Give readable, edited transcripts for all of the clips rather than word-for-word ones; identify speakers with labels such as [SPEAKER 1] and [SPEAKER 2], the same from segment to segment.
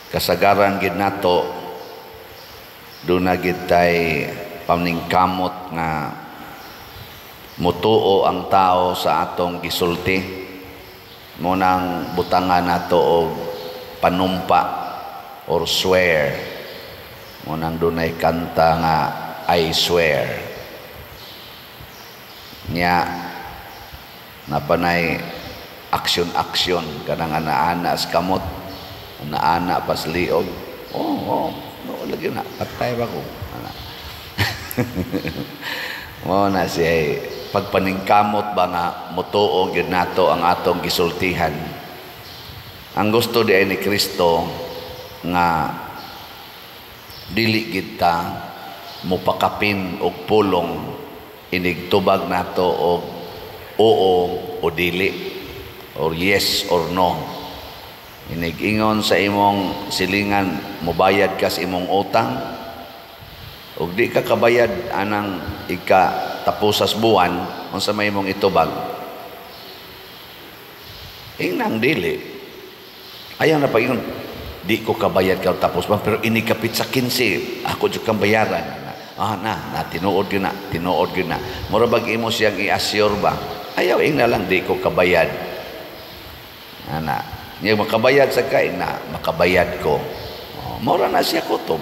[SPEAKER 1] kasagaran gid nato duna gid tay paningkamot nga mutuo ang tao sa atong gisulti, munang butangan nato og panumpa or swear, munang dunay kanta nga I swear nya napanay aksyon kanang ana-ana sa kamot, ana-ana pas liog. No, lagi na patay ba ko ana. Mo na siya pagpaningkamot ba nga mutuo gyud nato ang atong gisultihan. Ang gusto di ay ni Kristo nga dili gid ta mupakapin og pulong inigtubag nato og oo o dili or yes or no. Inig-ingon sa imong silingan mobayad ka sa imong utang ug di ka kabayad anang tapusas buwan unsa may imong itubag, inang dili ayaw na pa yun, di ko kabayad ka tapos ba pero inikapit sa 15 ako jud kang bayaran na tinuod yun na murabag imo siyang i-assure ba, ayaw na lang di ko kabayad ana niya makabayad sa kain na makabayad ko, mura na siya kutob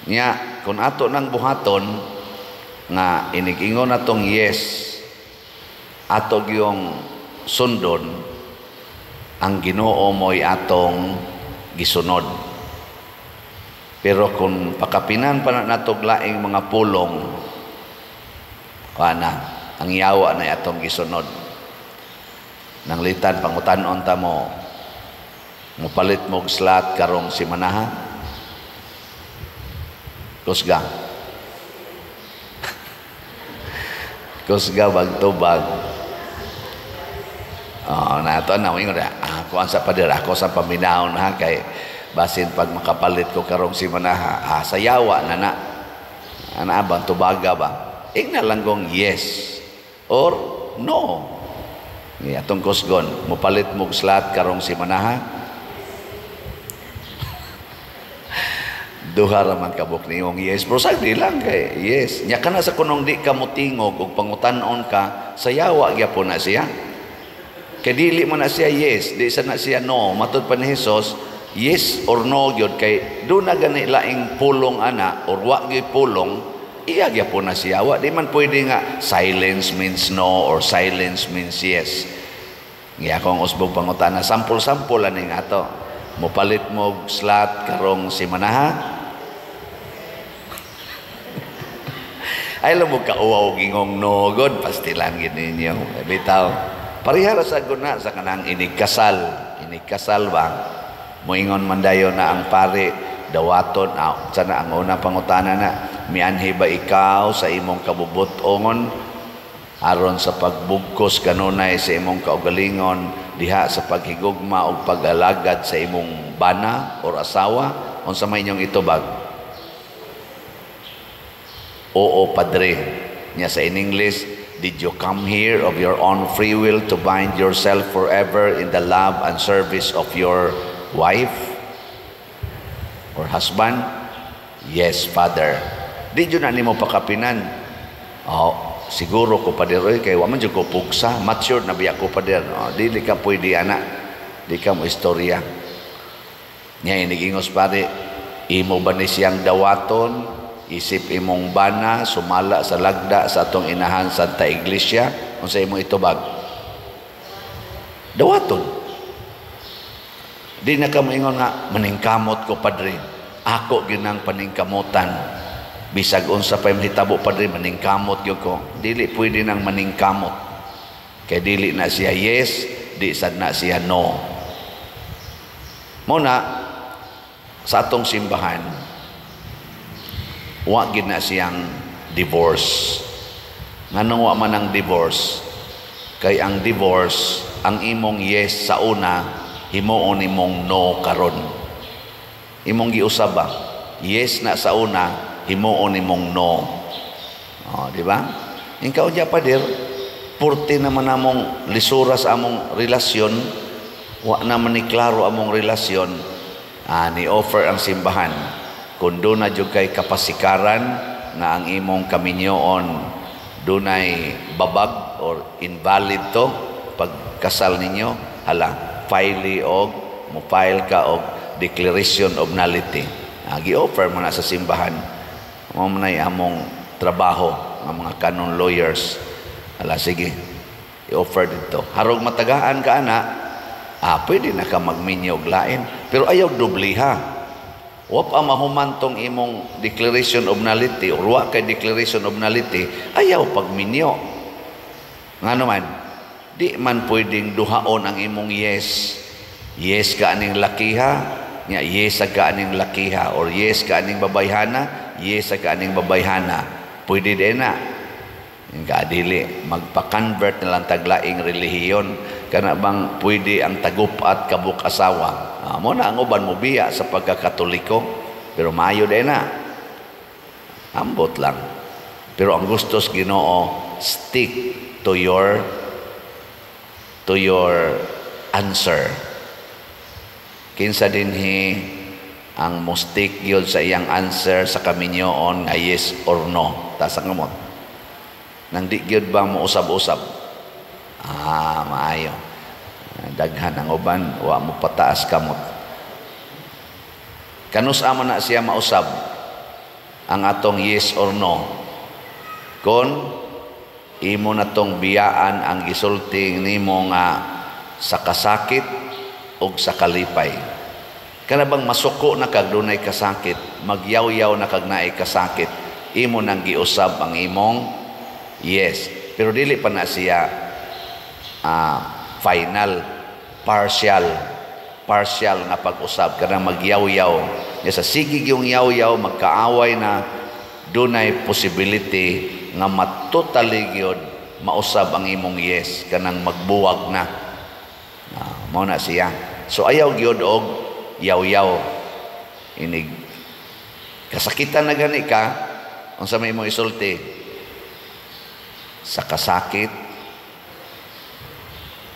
[SPEAKER 1] niya. Kung ato nang buhaton nga inigingon natong yes ato gyung sundon, ang Ginoo mo'y atong gisunod. Pero kung pakapinan pa na natog laing mga pulong, ang yawa na atong gisunod. Nang litan pangutanon ta mo, mupalit mo slot karong simanaha, kusga. Kusga bagtubag. Nato na ingon ako ang sa pader, ako sa paminahon ha kay basin pag makapalit ko karong simanaha, sayawa na ana bang tubaga ba? Ingna lang gong yes or no. Ni atong kusgon, mupalit mo slot karong simanaha. Duha ra man kabuk niyong yes, pero sagdi lang kay yes. Nya kana sa kunong di ka motingog ug pangutan-on ka, sayawa gyapon na siya. Kay dili man na siya yes, di sa na siya no. Matud pa ni Hesus, yes or no gyud kay do na gani laing pulong ana or wa gyud pulong, iya gyapon na siya. Wa di man pwede nga silence means no or silence means yes. Nga akong usbog pangutana, sample-sample ani nga to. Mupalit mo slot karong simanaha. Ay lang mo kauwaw gingong no god pastilan gid ninyo. Bitaw. Parihara sa guna sa kanang inigkasal ba? Moingon man dayon na ang pare dawaton sana ang una pangutana na mianhi ba ikaw sa imong kabubutongon aron sa pagbugkos kanunay sa imong kaugalingon diha sa paghigugma o pag-alagad sa imong bana or asawa, unsa may inyong itubag? Oo, padre. Nya sa in English, did you come here of your own free will to bind yourself forever in the love and service of your wife or husband? Yes, Father. Di yun na nimo pakapinan. Siguro ko pader, kay wa man jud ko pugsa, mature na biya ko pader. Dili ka pwede ana, di ka mo istorya. Nya inigingos pare, imo ba ni siyang dawaton, isip imong bana, sumala sa lagda sa atong inahan Santa Iglesia, unsa imo itubag? Dawaton. Di na ka moingon nga maningkamot ko padre. Ako ginang paningkamutan. Bisag unsa pa mahitabo padre maningkamot gyud ko. Dili pwede nang maningkamot. Kay dili na siya yes, di sad na siya no. Muna sa atong simbahan, wa gid na siyang divorce. Nganong wa man ang divorce? Kay ang divorce, ang imong yes sa una, himuon imong no karon. Imong giusab ba? Yes na sa una, himuon imong no. Di ba? Ikaw diya pader, purti naman among lisura sa among relasyon, wa naman ni klaro among relasyon, ni offer ang simbahan kung doon na jud kay kapasikaran nga ang imong kaminyoon dunay babag or invalid to pagkasal ninyo, hala file og mo file ka og declaration of nullity. Gi-offer mo na sa simbahan. Mo man ay among trabaho ng mga canon lawyers. Hala sige, i-offer dito. Harog matagaan ka ana, pwede na ka magminyo og lain. Pero ayaw dubliha. Wa pa mahuman tong imong declaration of nullity or wa kay declaration of nullity, ayaw pagminyo. Nga naman, di man pwedeng duhaon ang imong yes. Yes ka aning lakiha, nya yes ka aning lakiha, or yes ka aning babayhana, yes ka aning babayhana. Pwede din na. Nga dili, magpa-convert na lang taglaing relihiyon. Kana bang pwede ang tagupat kabuk asawa. Mo na ang uban mo biya sa pagkakatoliko, pero maayo din na. Ambot lang. Pero ang gustos Ginoo, stick to your answer. Kinsa dinhi ang mo stick yun sa iyang answer sa kaminyoon nga yes or no. Tasa nga mo. Nang di gyud ba mo usab-usab? Maayo. Daghan ang uban, wa mo pataas kamot. Kanus amo na siya mausab ang atong yes or no. Kon imo na tong biyaan ang gisulti nimo nga sa kasakit o sa kalipay. Kana bang masuko na kag dunay kasakit, magyaw-yaw na kag naay kasakit, imo nang giusab ang imong yes. Pero dili pa na siya final, partial nga pag-usab, kanang magyaw-yaw. Sa sigig yung yaw-yaw, magkaaway na, dunay possibility nga matotally gyud mausab ang imong yes, kanang magbuwag na. Mao na siya. So ayaw gyud og yaw-yaw. Inig kasakitan na gani ka, unsa may imong isulti? Sa kasakit,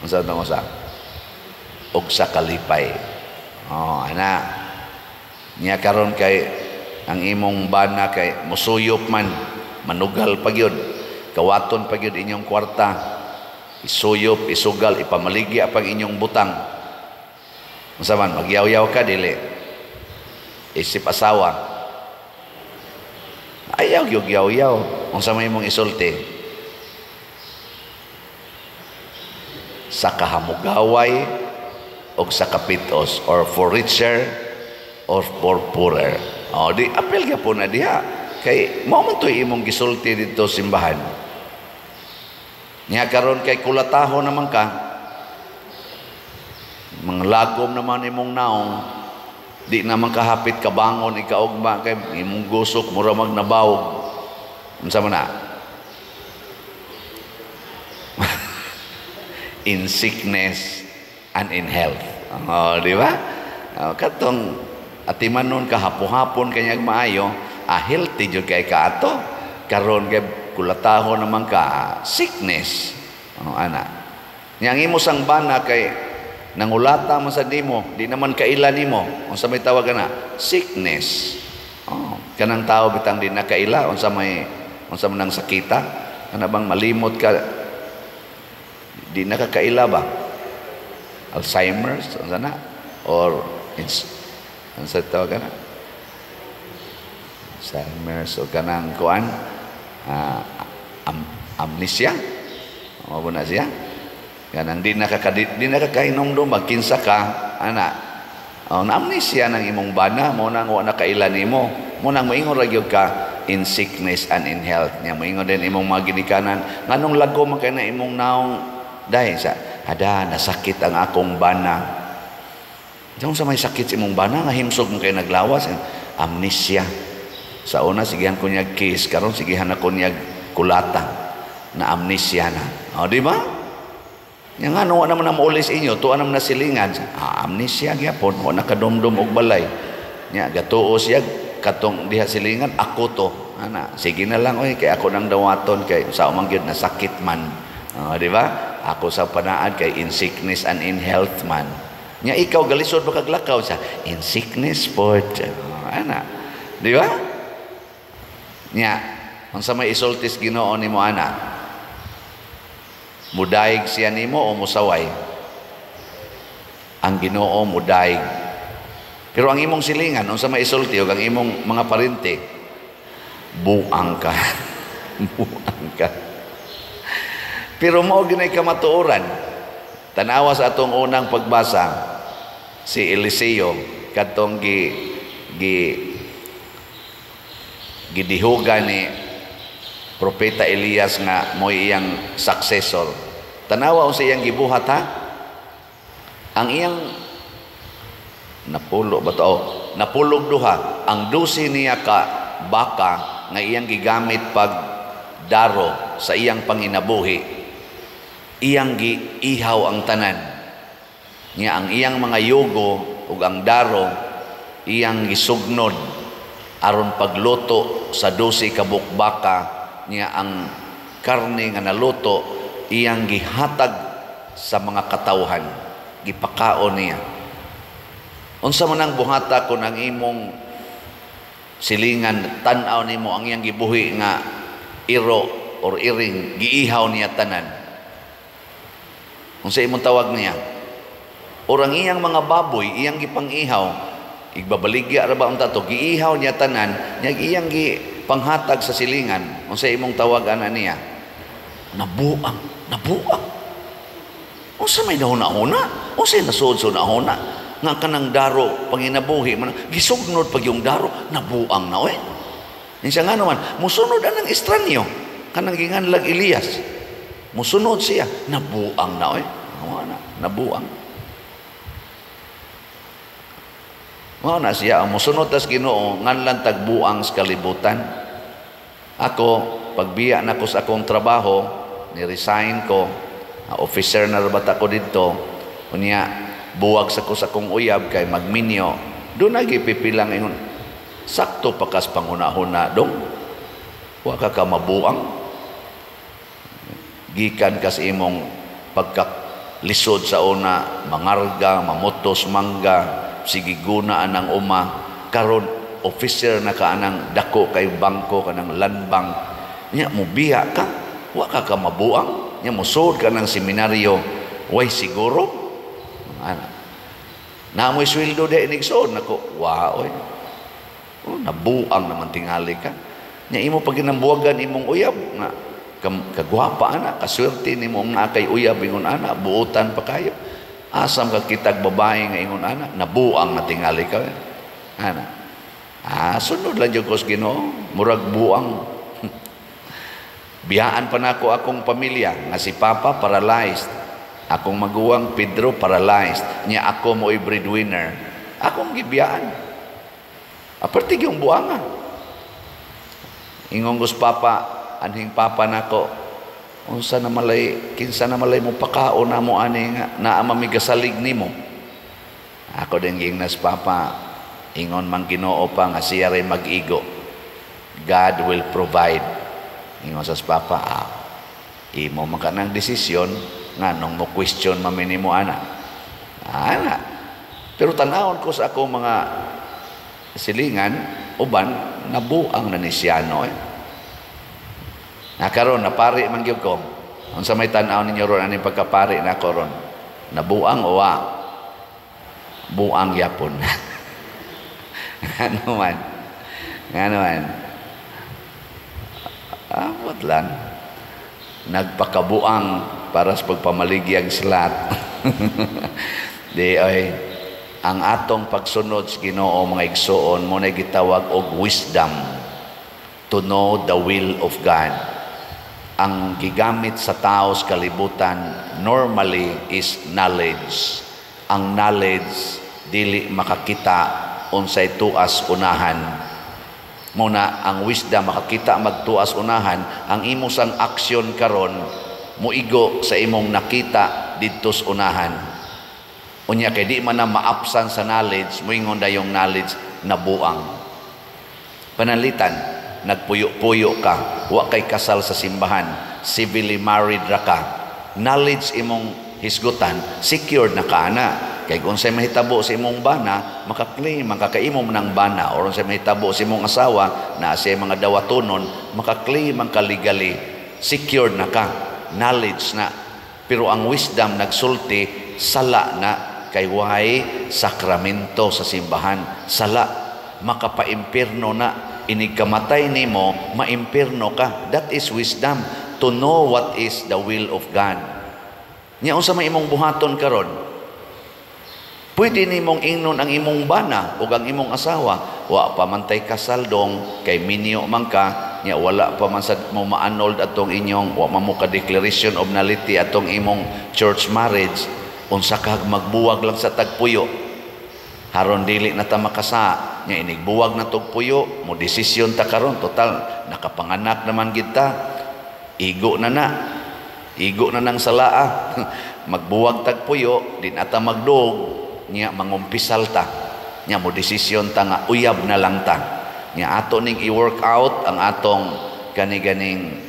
[SPEAKER 1] unsa na mo sa? Og sa kalipay. Ana. Nya karon kay ang imong bana kay musuyop man, manugal pa gyud, kawaton pa gyud inyong kwarta, isuyop, isugal, ipamaligya pang inyong butang. Unsa man magyaw-yaw ka dili? Isip asawa. Ayaw gyud yaw-yaw. Unsa may imong isulti? Sa kahamugaway o sa kapitos, or for richer or for poorer. Di apel ka po na diha. Kay mao man to'y imong gisulti dito simbahan. Nya karon kay kulataho naman ka, mga lagom naman imong naong, di naman kahapit kabangon ikaugma kay imong gusok mura magnabawog. Unsa man na? In sickness and in health. Di ba? Katong atimanon kahapo-hapon kanyang maayo, healthy jud kay kaato. Karon kay kulataho naman ka sickness. Ana. Yang imo sang bana kay nangulata man sa nimo, di naman kaila nimo. Unsa may tawag kana? Sickness. Kanang tao bitang di nakaila, unsa man nang sakita, kana bang malimot ka, di nakakaila ba? Alzheimer's, ano na? Or ano sa tawag na? Alzheimer's o kanang kuan, amnesia. O na siya? Kanang di nakakainom doon, magkinsa ka, ana. Na amnesia ng imong bana, mo nang wa nakaila nimo. Mo nang moingon ra gyud ka in sickness and in health. Nya moingon din imong mga ginikanan, nganong lago man kay na imong naong dahil sa nasakit ang akong bana. Diyan sa may sakit sa imong bana nga himsog mo kay naglawas, amnesia. Sa una sigihan ko niya case, karon sigihan ako niya kulata na amnesia na. Di ba? Yang ano naman na maulis inyo, tuwa naman na silingan. Amnesia gyapon, wa nakadomdom og balay. Nya gatuo siya katong diha silingan, ako to. Ana, sige na lang oy kay ako nang dawaton kay sa umang gyud na sakit man. Di ba? Ako sa panaan kay in sickness and in health man. Nya ikaw galisod ba kaglakaw sa in sickness po. Ana. Di ba? Nya, unsa may isultis Ginoo nimo ana? Mudayeg siya nimo o musaway? Ang Ginoo mudayeg. Pero ang imong silingan, unsa may isulti og ang imong mga parente, buang ka. Buang ka. Pero mao ginay kamatuoran. Tanawa sa atong unang pagbasa, si Eliseo kadtong gidihugan ni Propeta Elias nga mo iyang successor. Tanawa sa iyang gibuhat ha? Ang iyang napulog duha. Ang 12 niya ka baka nga iyang gigamit pag daro sa iyang panginabuhi, iyang giihaw ang tanan. Nga ang iyang mga yugo ug ang daro iyang gisugnod aron pagluto sa 12 ka bukbaka. Nga ang karne nga naluto iyang gihatag sa mga katawhan, gipakaon niya. Unsa man ang buhata kung ang imong silingan tan-aw nimo ang iyang gibuhi nga iro or iring giihaw niya tanan. Unsa imong tawag niya? Orang iyang mga baboy iyang gipang-ihaw, igbabaligya ra ba unta to, giihaw niya tanan, nya iyang panghatag sa silingan. Unsa imong tawag ana niya? Nabuang. Unsa may nahuna-huna? Unsa nasud-sud nahuna? Nga kanang daro panginabuhi man gisugnod pag yung daro nabuang na oy. Insa nga naman musunod anang estranyo kanang ginganlag Elias. Musunod siya, nabuang na oy. Nabuang. Mao na siya ang musunod tas Ginoo nganlan tagbuang sa kalibutan. Ako pagbiya nako sa akong trabaho, ni-resign ko, officer na rabat ako didto. Unya buwag sa ko sa akong uyab kay magminyo. Doon nagipipilang ingon. Sakto pakas pangunahuna dong. Wa ka mabuang. Gikan kas imong pagkalisod sa una, mangarga, mamutos, mangga, sige gunaan ng uma, karon officer na ka anang dako kay bangko kanang landbank. Nya mo biya ka, wa ka mabuang. Nya musud ka ng seminaryo, way siguro. Na mo'y sweldo de inigsoon nako, wow oy. Nabuang naman tingali ka. Nya imo pag ginambuwagan imong uyab nga kagwapa ana, kaswerte nimo nga kay uyab ingon ana, buutan pa kayo. Asam ka kitag babae nga ingon ana, nabuang na tingali ka. Ana. Sunod lang jud ko sa Ginoo, murag buang. Biyaan pa nako akong pamilya nga si Papa paralyzed. Akong maguwang Pedro paralyzed. Nya ako mo'y breadwinner. Akong gibiyaan. Aparte yung buanga. Ingong gus Papa, anhing Papa nako. Unsa na malay, kinsa na malay mo pakaon na mo ani nga naa mamigasalig nimo. Ako din gingnas Papa, ingon man Ginoo pa nga siya ray mag-igo. God will provide. Ingon sa Papa, imo man ka ng desisyon nga nung mo question mamini mo ana. Pero tanawon ko sa ako mga silingan, uban, nabuang na ni Siano. Karon napari man gyud ko. Unsa may tan-aw ninyo ron aning pagkapari na ko ron? Nabuang o wa? Buang yapon. Ano man? Amot lang. Nagpakabuang para sa pagpamaligyang slat. Di ay ang atong pagsunod sa Ginoo mga igsoon mo na gitawag og wisdom, to know the will of God. Ang gigamit sa tao sa kalibutan normally is knowledge. Ang knowledge dili makakita unsay tuas unahan. Muna ang wisdom makakita magtuas unahan. Ang imo sang aksyon karon muigo sa imong nakita didto sa unahan. Unya kay di man na maapsan sa knowledge, moingon dayong knowledge nabuang. Panalitan, nagpuyo-puyo ka, wa kay kasal sa simbahan, civilly married ra ka. Knowledge imong hisgutan, secured na ka ana. Kay kung sa mahitabo sa imong bana, makaklaim, makakaimom ng bana. Or sa mahitabo sa imong asawa, na sa mga dawatonon, makaklaim ang legally. Secured na ka. Knowledge na. Pero ang wisdom nagsulti, sala na. Kay wahay sakramento sa simbahan. Sala. Makapaimpirno na. Inigkamatay nimo, maimpirno ka. That is wisdom. To know what is the will of God. Nya unsa may imong buhaton karon? Pwede nimong ingnon ang imong bana o ang imong asawa. Wa pa man tay kasaldong kay minyo man ka. Nya wala pa man sad mo ma-annulled atong inyong wa man mo ka declaration of nullity atong imong church marriage. Unsa ka magbuwag lang sa tagpuyo. Haron dili na ta makasa. Nya inigbuwag na tog puyo, mo desisyon ta karon total nakapanganak naman kita. Igo na nang salaa. Magbuwag tagpuyo, din ata magdog, niya mangumpisal ta. Niya mo desisyon ta nga uyab na lang ta. Niya ato ning i-work out ang atong kani-ganing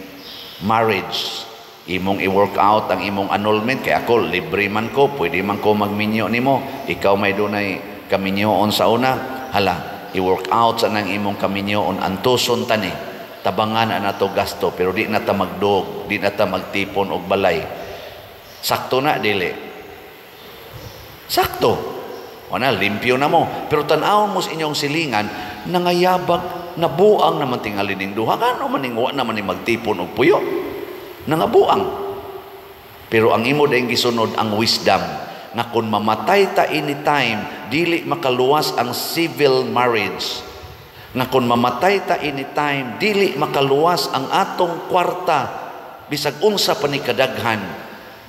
[SPEAKER 1] marriage. Imong i-work out ang imong annulment. Kaya ako, libre man ko, pwede man ko magminyo nimo. Ikaw may dunay kaminyoon sa una. Hala, i-work out sa nang imong kaminyoon. Antuson tani. Tabangan na to gasto, pero di na ta magdog, di na ta magtipon og balay. Sakto na, dili. Sakto. Wala, limpyo na mo. Pero tanawon mo sa inyong silingan, nangayabag, nabuang naman tingali ning duha. Ano man ning wa naman ni magtipon og puyo. Nangabuang. Pero ang imo dayong gisunod ang wisdom na kung mamatay ta anytime, dili makaluwas ang civil marriage. Na kung mamatay ta anytime, dili makaluwas ang atong kwarta bisag unsa pa ni kadaghan.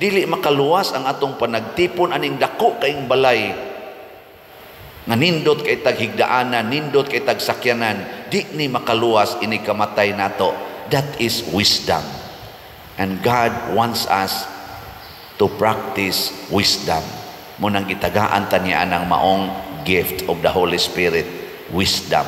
[SPEAKER 1] Dili makaluwas ang atong panagtipon aning dako kaing balay. Nga nindot kay taghigdaanan, nindot kay tagsakyanan, di ni makaluwas ini kamatay nato. That is wisdom. And God wants us to practice wisdom. Munang gitagaan ta niya ang maong gift of the Holy Spirit, wisdom.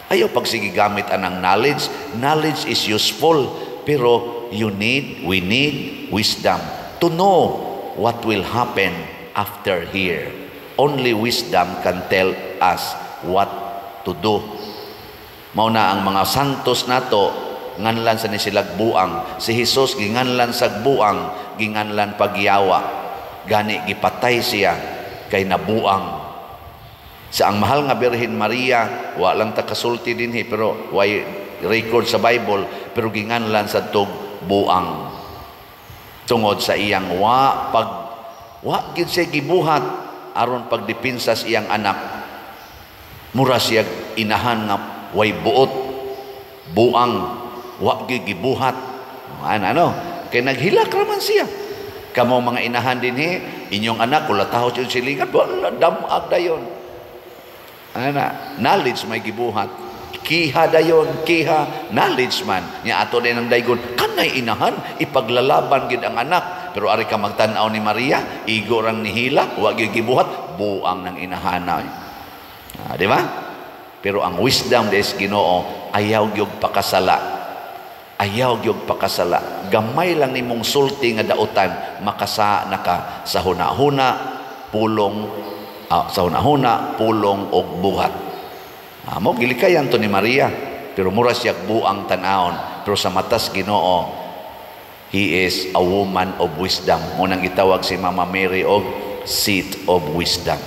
[SPEAKER 1] Ayaw pagsigigamit anang knowledge. Knowledge is useful, pero we need wisdom to know what will happen after here. Only wisdom can tell us what to do. Mauna ang mga santos nato, nganlan sa ni silag buang. Si Jesus ginganlan sa buang, ginganlan pagyawa. Gani gipatay siya kay nabuang. Sa ang mahal nga Birhen Maria, walang takasulti dinhi pero way record sa Bible, pero ginganlan sa tug buang. Tungod sa iyang wa gid siya gibuhat aron pagdipinsa sa iyang anak. Mura siya inahan nga way buot, buang, wa gid gibuhat. Ano? Kay naghilak raman siya. Kamo mga inahan dinhi, inyong anak kula taho siya silingan, wala damag dayon. Knowledge may gibuhat. Kiha dayon, knowledge man. Nya ato din ang daygon, kanay inahan, ipaglalaban gid ang anak. Pero ari ka magtan-aw ni Maria, igo rang nihila, wa gyud gibuhat, buang ng inahan. Di ba? Pero ang wisdom des Ginoo, ayaw gyud pakasala. Ayaw gyud pakasala. Gamay lang nimong sulti nga dautan, makasa na ka sa hunahuna, pulong og buhat. Mo gilikayan to ni Maria, pero mura siya buang tan-aon, pero sa matas Ginoo, he is a woman of wisdom. Munang gitawag si Mama Mary og seat of wisdom.